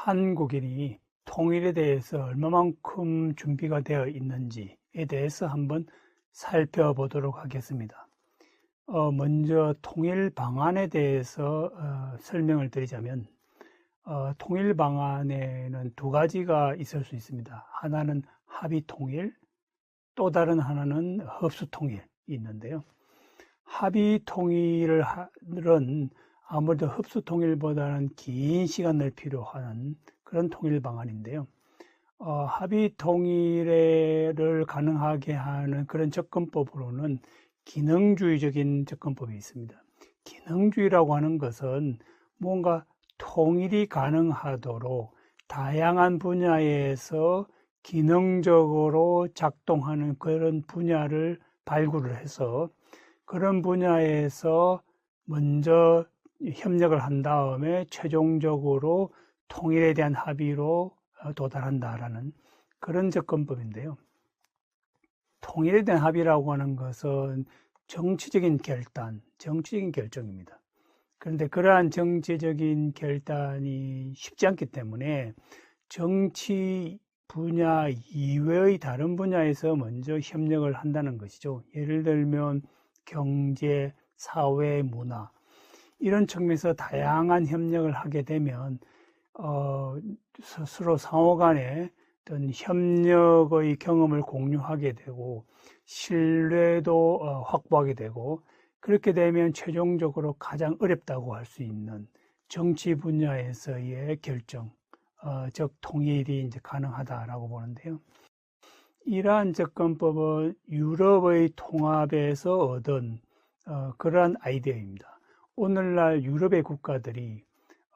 한국인이 통일에 대해서 얼마만큼 준비가 되어 있는지에 대해서 한번 살펴보도록 하겠습니다. 먼저 통일 방안에 대해서 설명을 드리자면 통일 방안에는 두 가지가 있을 수 있습니다. 하나는 합의 통일, 또 다른 하나는 흡수 통일이 있는데요. 합의 통일은 아무래도 흡수 통일보다는 긴 시간을 필요한 그런 통일 방안인데요. 합의 통일을 가능하게 하는 그런 접근법으로는 기능주의적인 접근법이 있습니다. 기능주의라고 하는 것은 뭔가 통일이 가능하도록 다양한 분야에서 기능적으로 작동하는 그런 분야를 발굴을 해서 그런 분야에서 먼저 협력을 한 다음에 최종적으로 통일에 대한 합의로 도달한다라는 그런 접근법인데요. 통일에 대한 합의라고 하는 것은 정치적인 결단, 정치적인 결정입니다. 그런데 그러한 정치적인 결단이 쉽지 않기 때문에 정치 분야 이외의 다른 분야에서 먼저 협력을 한다는 것이죠. 예를 들면 경제, 사회, 문화 이런 측면에서 다양한 협력을 하게 되면 스스로 상호 간에 어떤 협력의 경험을 공유하게 되고 신뢰도 확보하게 되고 그렇게 되면 최종적으로 가장 어렵다고 할 수 있는 정치 분야에서의 결정, 즉 통일이 이제 가능하다라고 보는데요. 이러한 접근법은 유럽의 통합에서 얻은 그러한 아이디어입니다. 오늘날 유럽의 국가들이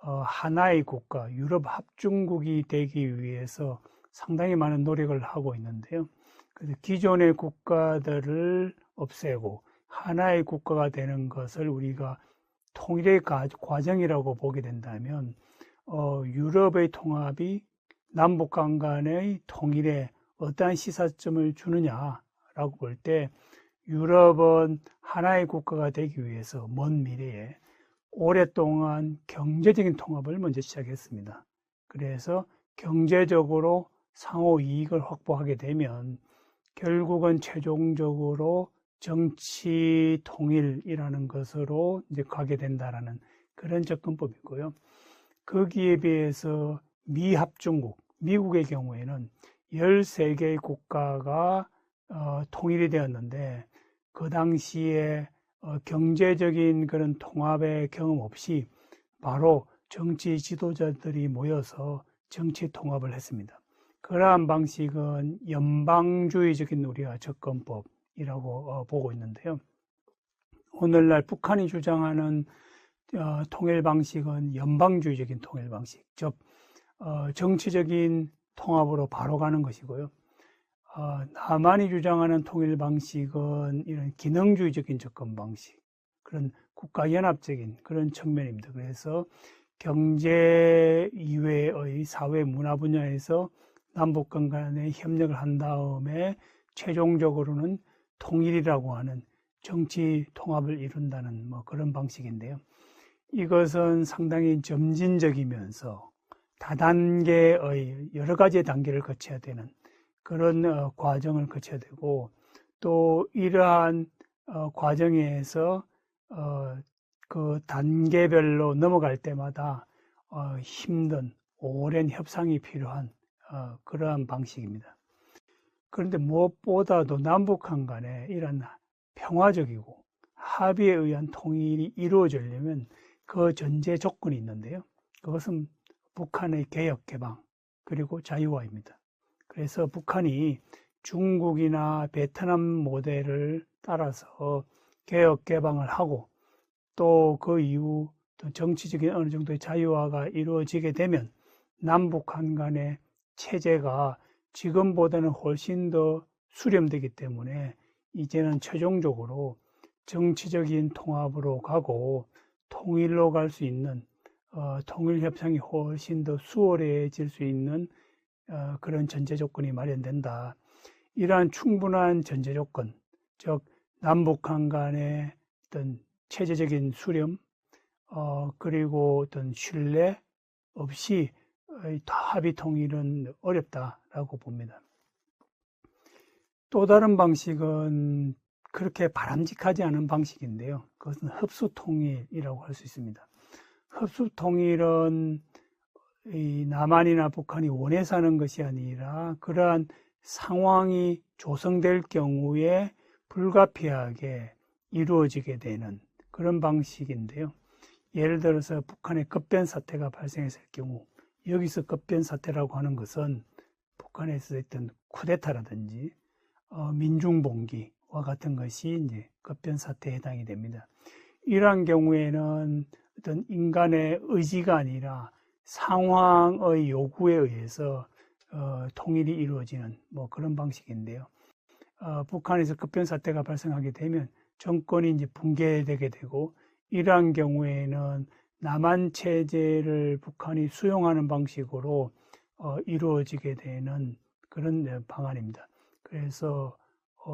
하나의 국가, 유럽 합중국이 되기 위해서 상당히 많은 노력을 하고 있는데요. 그래서 기존의 국가들을 없애고 하나의 국가가 되는 것을 우리가 통일의 과정이라고 보게 된다면 유럽의 통합이 남북 간의 통일에 어떠한 시사점을 주느냐라고 볼 때 유럽은 하나의 국가가 되기 위해서 먼 미래에 오랫동안 경제적인 통합을 먼저 시작했습니다. 그래서 경제적으로 상호 이익을 확보하게 되면 결국은 최종적으로 정치 통일이라는 것으로 이제 가게 된다라는 그런 접근법이고요. 거기에 비해서 미합중국, 미국의 경우에는 13개의 국가가 통일이 되었는데 그 당시에 경제적인 그런 통합의 경험 없이 바로 정치 지도자들이 모여서 정치 통합을 했습니다. 그러한 방식은 연방주의적인 우리가 접근법이라고 보고 있는데요. 오늘날 북한이 주장하는 통일 방식은 연방주의적인 통일 방식, 즉 정치적인 통합으로 바로 가는 것이고요. 남한이 주장하는 통일 방식은 이런 기능주의적인 접근 방식, 그런 국가연합적인 그런 측면입니다. 그래서 경제 이외의 사회 문화 분야에서 남북 간의 협력을 한 다음에 최종적으로는 통일이라고 하는 정치 통합을 이룬다는 그런 방식인데요. 이것은 상당히 점진적이면서 다단계의 여러 가지의 단계를 거쳐야 되는 그런 과정을 거쳐야 되고 또 이러한 과정에서 그 단계별로 넘어갈 때마다 힘든 오랜 협상이 필요한 그러한 방식입니다. 그런데 무엇보다도 남북한 간에 이런 평화적이고 합의에 의한 통일이 이루어지려면 그 전제 조건이 있는데요. 그것은 북한의 개혁, 개방, 그리고 자유화입니다. 그래서 북한이 중국이나 베트남 모델을 따라서 개혁, 개방을 하고 또 그 이후 또 정치적인 어느 정도의 자유화가 이루어지게 되면 남북한 간의 체제가 지금보다는 훨씬 더 수렴되기 때문에 이제는 최종적으로 정치적인 통합으로 가고 통일로 갈 수 있는 통일 협상이 훨씬 더 수월해질 수 있는 그런 전제 조건이 마련된다. 이러한 충분한 전제 조건, 즉 남북한 간의 어떤 체제적인 수렴, 그리고 어떤 신뢰 없이 합의 통일은 어렵다라고 봅니다. 또 다른 방식은 그렇게 바람직하지 않은 방식인데요. 그것은 흡수 통일이라고 할 수 있습니다. 흡수 통일은 이 남한이나 북한이 원해서 하는 것이 아니라 그러한 상황이 조성될 경우에 불가피하게 이루어지게 되는 그런 방식인데요. 예를 들어서 북한의 급변 사태가 발생했을 경우, 여기서 급변 사태라고 하는 것은 북한에서 있던 쿠데타라든지 민중봉기와 같은 것이 이제 급변 사태에 해당이 됩니다. 이러한 경우에는 어떤 인간의 의지가 아니라 상황의 요구에 의해서 통일이 이루어지는 뭐 그런 방식인데요. 북한에서 급변 사태가 발생하게 되면 정권이 이제 붕괴되게 되고, 이러한 경우에는 남한 체제를 북한이 수용하는 방식으로 이루어지게 되는 그런 방안입니다. 그래서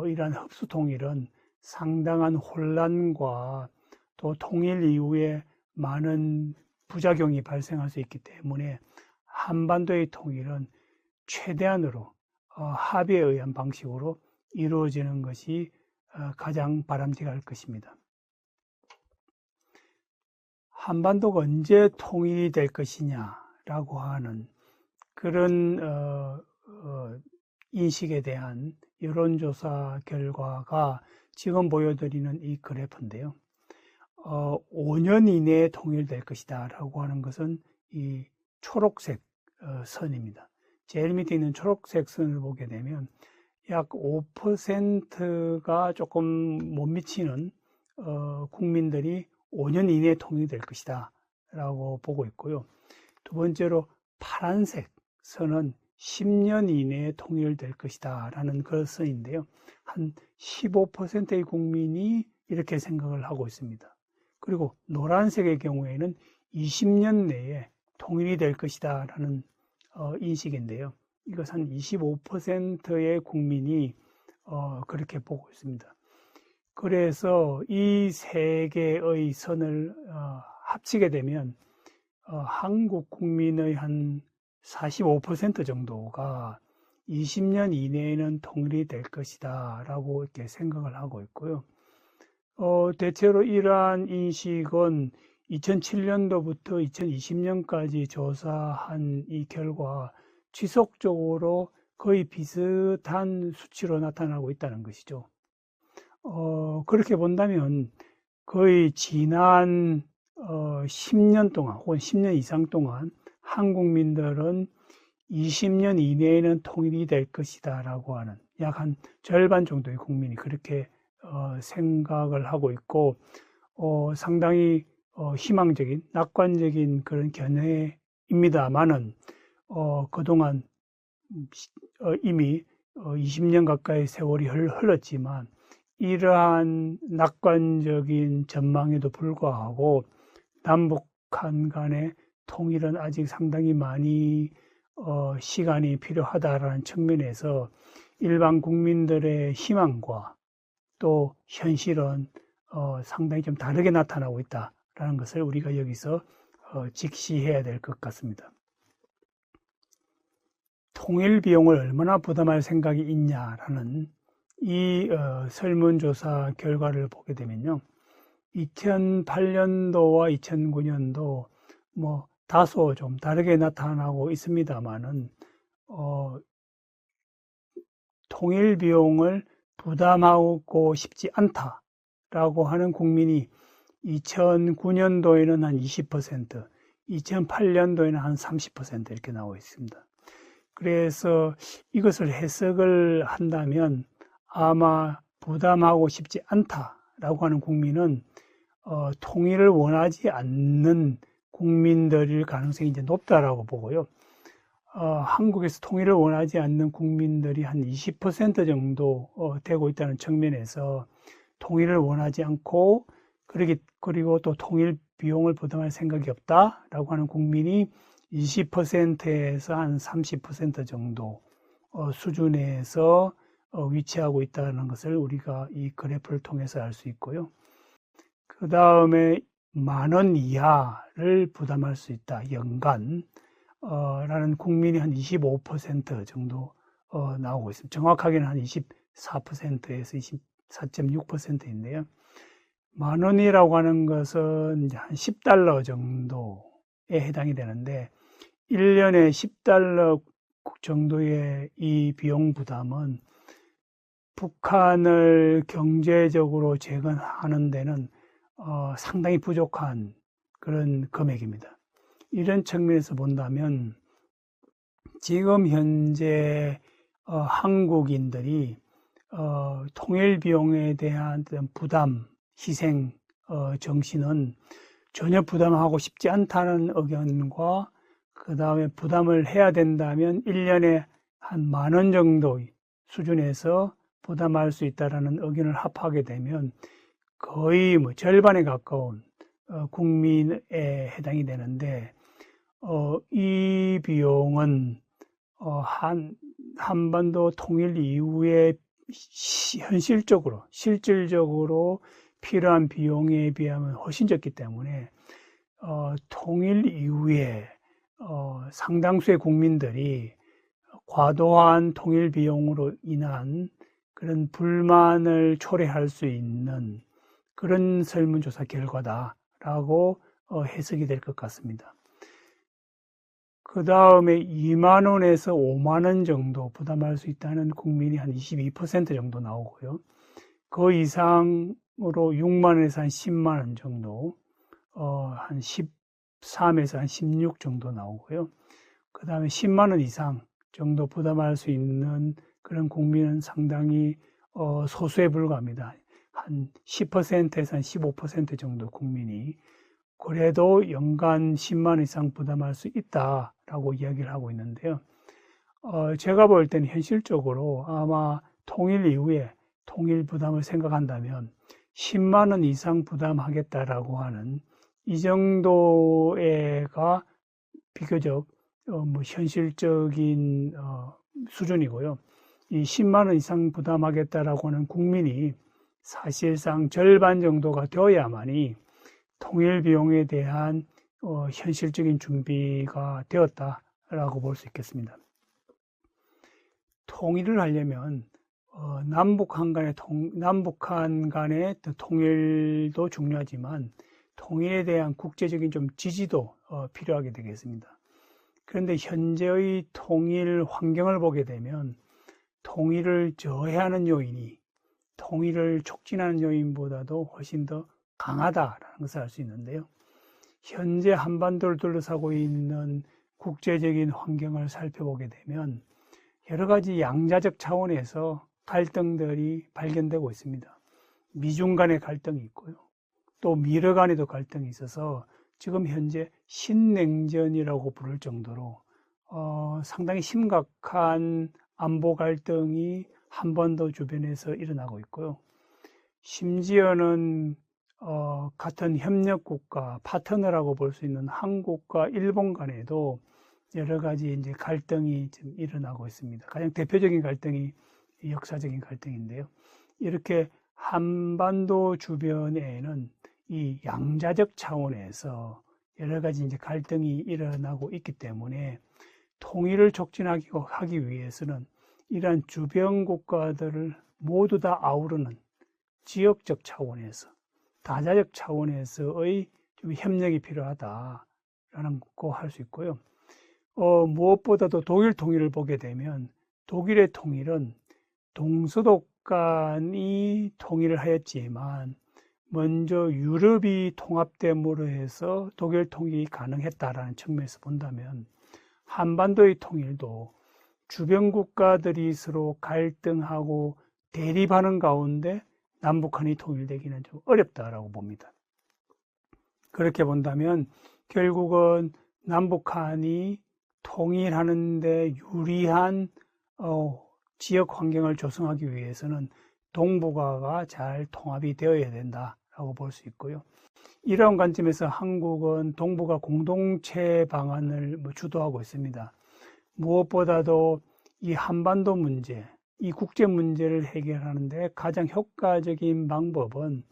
이러한 흡수 통일은 상당한 혼란과 또 통일 이후에 많은 부작용이 발생할 수 있기 때문에 한반도의 통일은 최대한으로 합의에 의한 방식으로 이루어지는 것이 가장 바람직할 것입니다. 한반도가 언제 통일이 될 것이냐라고 하는 그런 인식에 대한 여론조사 결과가 지금 보여드리는 이 그래프인데요. 5년 이내에 통일될 것이다 라고 하는 것은 이 초록색 선입니다. 제일 밑에 있는 초록색 선을 보게 되면 약 5%가 조금 못 미치는 국민들이 5년 이내에 통일될 것이다 라고 보고 있고요. 두 번째로 파란색 선은 10년 이내에 통일될 것이다 라는 그 선인데요. 한 15%의 국민이 이렇게 생각을 하고 있습니다. 그리고 노란색의 경우에는 20년 내에 통일이 될 것이다 라는 인식인데요. 이것 한 25%의 국민이 그렇게 보고 있습니다. 그래서 이 세 개의 선을 합치게 되면 한국 국민의 한 45% 정도가 20년 이내에는 통일이 될 것이다 라고 이렇게 생각을 하고 있고요. 대체로 이러한 인식은 2007년도부터 2020년까지 조사한 이 결과 지속적으로 거의 비슷한 수치로 나타나고 있다는 것이죠. 그렇게 본다면 거의 지난 10년 동안 혹은 10년 이상 동안 한국민들은 20년 이내에는 통일이 될 것이다 라고 하는 약 한 절반 정도의 국민이 그렇게 생각을 하고 있고, 상당히 희망적인, 낙관적인 그런 견해입니다만은, 그동안 이미 20년 가까이 세월이 흘렀지만, 이러한 낙관적인 전망에도 불구하고, 남북한 간의 통일은 아직 상당히 많이 시간이 필요하다라는 측면에서 일반 국민들의 희망과 또 현실은 상당히 좀 다르게 나타나고 있다라는 것을 우리가 여기서 직시해야 될 것 같습니다. 통일 비용을 얼마나 부담할 생각이 있냐라는 이 설문조사 결과를 보게 되면요, 2008년도와 2009년도 뭐 다소 좀 다르게 나타나고 있습니다만은 통일 비용을 부담하고 싶지 않다라고 하는 국민이 2009년도에는 한 20%, 2008년도에는 한 30% 이렇게 나오고 있습니다. 그래서 이것을 해석을 한다면 아마 부담하고 싶지 않다라고 하는 국민은 통일을 원하지 않는 국민들일 가능성이 이제 높다라고 보고요. 한국에서 통일을 원하지 않는 국민들이 한 20% 정도 되고 있다는 측면에서 통일을 원하지 않고 그리고 또 통일 비용을 부담할 생각이 없다라고 하는 국민이 20%에서 한 30% 정도 수준에서 위치하고 있다는 것을 우리가 이 그래프를 통해서 알 수 있고요. 그 다음에 10,000원 이하를 부담할 수 있다, 연간. 라는 국민이 한 25% 정도 나오고 있습니다. 정확하게는 한 24%에서 24.6%인데요. 만 원이라고 하는 것은 이제 한 10달러 정도에 해당이 되는데 1년에 10달러 정도의 이 비용 부담은 북한을 경제적으로 재건하는 데는 상당히 부족한 그런 금액입니다. 이런 측면에서 본다면 지금 현재 한국인들이 통일 비용에 대한 부담, 희생 정신은 전혀 부담하고 싶지 않다는 의견과 그 다음에 부담을 해야 된다면 1년에 한 만 원 정도 수준에서 부담할 수 있다는 의견을 합하게 되면 거의 뭐 절반에 가까운 국민에 해당이 되는데 이 비용은 한반도 통일 이후에 현실적으로 실질적으로 필요한 비용에 비하면 훨씬 적기 때문에 통일 이후에 상당수의 국민들이 과도한 통일 비용으로 인한 그런 불만을 초래할 수 있는 그런 설문조사 결과다라고 해석이 될 것 같습니다. 그 다음에 2만 원에서 5만 원 정도 부담할 수 있다는 국민이 한 22% 정도 나오고요. 그 이상으로 6만 원에서 한 10만 원 정도, 한 13에서 한 16 정도 나오고요. 그 다음에 10만 원 이상 정도 부담할 수 있는 그런 국민은 상당히 소수에 불과합니다. 한 10%에서 한 15% 정도 국민이 그래도 연간 10만 원 이상 부담할 수 있다라고 이야기를 하고 있는데요. 제가 볼 때는 현실적으로 아마 통일 이후에 통일 부담을 생각한다면 10만 원 이상 부담하겠다라고 하는 이 정도가 비교적 현실적인 수준이고요. 이 10만 원 이상 부담하겠다라고 하는 국민이 사실상 절반 정도가 되어야만이 통일 비용에 대한 현실적인 준비가 되었다라고 볼 수 있겠습니다. 통일을 하려면 남북한 간의 통일도 중요하지만 통일에 대한 국제적인 좀 지지도 필요하게 되겠습니다. 그런데 현재의 통일 환경을 보게 되면 통일을 저해하는 요인이 통일을 촉진하는 요인보다도 훨씬 더 강하다라는 것을 알 수 있는데요. 현재 한반도를 둘러싸고 있는 국제적인 환경을 살펴보게 되면 여러 가지 양자적 차원에서 갈등들이 발견되고 있습니다. 미중 간의 갈등이 있고요. 또 미러 간에도 갈등이 있어서 지금 현재 신냉전이라고 부를 정도로 상당히 심각한 안보 갈등이 한반도 주변에서 일어나고 있고요. 심지어는 같은 협력국가, 파트너라고 볼 수 있는 한국과 일본 간에도 여러 가지 이제 갈등이 좀 일어나고 있습니다. 가장 대표적인 갈등이 역사적인 갈등인데요. 이렇게 한반도 주변에는 이 양자적 차원에서 여러 가지 이제 갈등이 일어나고 있기 때문에 통일을 촉진하기 위해서는 이러한 주변 국가들을 모두 다 아우르는 지역적 차원에서 다자적 차원에서의 좀 협력이 필요하다라는 거 할 수 있고요. 무엇보다도 독일 통일을 보게 되면 독일의 통일은 동서독 간이 통일을 하였지만 먼저 유럽이 통합됨으로 해서 독일 통일이 가능했다라는 측면에서 본다면 한반도의 통일도 주변 국가들이 서로 갈등하고 대립하는 가운데 남북한이 통일되기는 좀 어렵다라고 봅니다. 그렇게 본다면 결국은 남북한이 통일하는 데 유리한 지역 환경을 조성하기 위해서는 동북아가 잘 통합이 되어야 된다라고 볼 수 있고요. 이런 관점에서 한국은 동북아 공동체 방안을 주도하고 있습니다. 무엇보다도 이 한반도 문제, 이 국제 문제를 해결하는데 가장 효과적인 방법은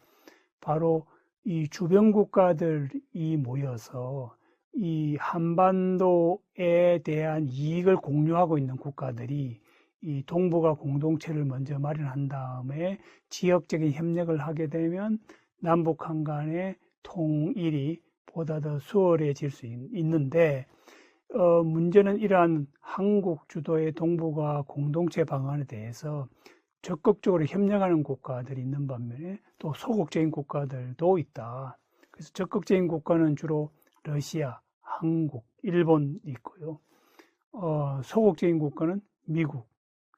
바로 이 주변 국가들이 모여서 이 한반도에 대한 이익을 공유하고 있는 국가들이 이 동북아 공동체를 먼저 마련한 다음에 지역적인 협력을 하게 되면 남북한 간의 통일이 보다 더 수월해질 수 있는데, 문제는 이러한 한국 주도의 동북아 공동체 방안에 대해서 적극적으로 협력하는 국가들이 있는 반면에 또 소극적인 국가들도 있다. 그래서 적극적인 국가는 주로 러시아, 한국, 일본이 있고요. 소극적인 국가는 미국,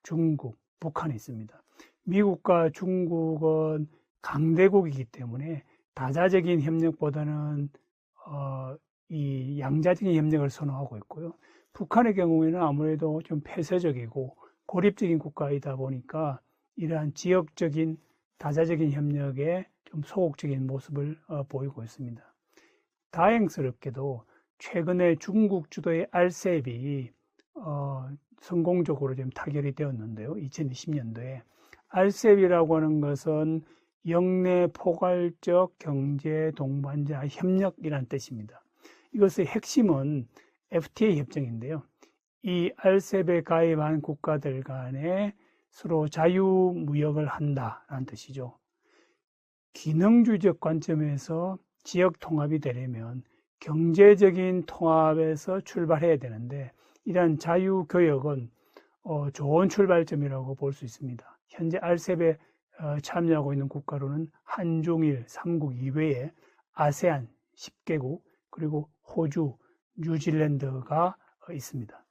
중국, 북한이 있습니다. 미국과 중국은 강대국이기 때문에 다자적인 협력보다는 이 양자적인 협력을 선호하고 있고요. 북한의 경우에는 아무래도 좀 폐쇄적이고 고립적인 국가이다 보니까 이러한 지역적인 다자적인 협력에 좀 소극적인 모습을 보이고 있습니다. 다행스럽게도 최근에 중국 주도의 RCEP이 성공적으로 좀 타결이 되었는데요. 2020년도에 RCEP이라고 하는 것은 영내 포괄적 경제 동반자 협력이라는 뜻입니다. 이것의 핵심은 FTA 협정인데요. 이 RCEP에 가입한 국가들 간에 서로 자유무역을 한다라는 뜻이죠. 기능주의적 관점에서 지역 통합이 되려면 경제적인 통합에서 출발해야 되는데, 이러한 자유교역은 좋은 출발점이라고 볼 수 있습니다. 현재 RCEP에 참여하고 있는 국가로는 한중일 3국 이외에 아세안 10개국, 그리고 호주, 뉴질랜드가 있습니다.